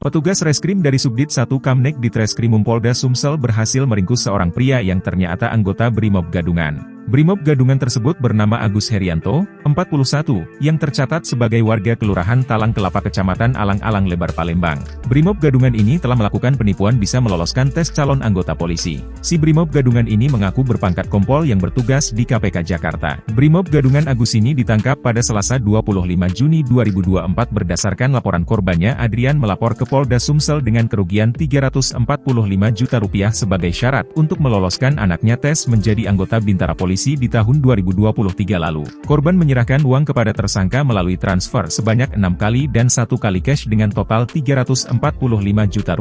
Petugas reskrim dari Subdit 1 Kamnek di Treskrimum Polda Sumsel berhasil meringkus seorang pria yang ternyata anggota Brimob Gadungan. Brimob Gadungan tersebut bernama Agus Herianto, 41, yang tercatat sebagai warga Kelurahan Talang Kelapa Kecamatan Alang-Alang Lebar Palembang. Brimob Gadungan ini telah melakukan penipuan bisa meloloskan tes calon anggota polisi. Si Brimob Gadungan ini mengaku berpangkat kompol yang bertugas di KPK Jakarta. Brimob Gadungan Agus ini ditangkap pada Selasa 25 Juni 2024 berdasarkan laporan korbannya. Adrian melapor ke Polda Sumsel dengan kerugian Rp345 juta sebagai syarat untuk meloloskan anaknya tes menjadi anggota Bintara Polisi di tahun 2023 lalu. Korban menyerahkan uang kepada tersangka melalui transfer sebanyak 6 kali dan 1 kali cash dengan total Rp345 juta.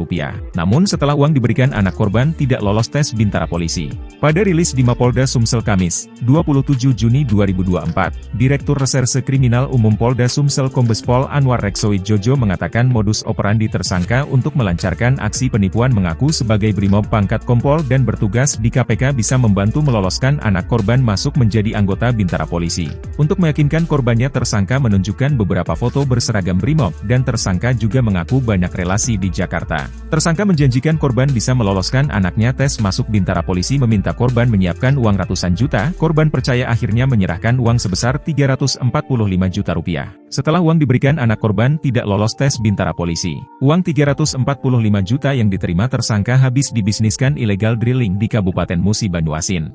Namun setelah uang diberikan, anak korban tidak lolos tes Bintara Polisi. Pada rilis di Mapolda Sumsel Kamis, 27 Juni 2024, Direktur Reserse Kriminal Umum Polda Sumsel Kombes Pol Anwar Reksoid Jojo mengatakan modus operandi tersangka untuk melancarkan aksi penipuan mengaku sebagai Brimob pangkat kompol dan bertugas di KPK bisa membantu meloloskan anak korban masuk menjadi anggota Bintara Polisi. Untuk meyakinkan korbannya, tersangka menunjukkan beberapa foto berseragam Brimob dan tersangka juga mengaku banyak relasi di Jakarta. Tersangka menjanjikan korban bisa meloloskan anaknya tes masuk Bintara Polisi, meminta korban menyiapkan uang ratusan juta. Korban percaya, akhirnya menyerahkan uang sebesar Rp345 juta. Setelah uang diberikan, anak korban tidak lolos tes Bintara Polisi. Uang Rp345 juta yang diterima tersangka habis dibisniskan illegal drilling di Kabupaten Musi Banyuasin.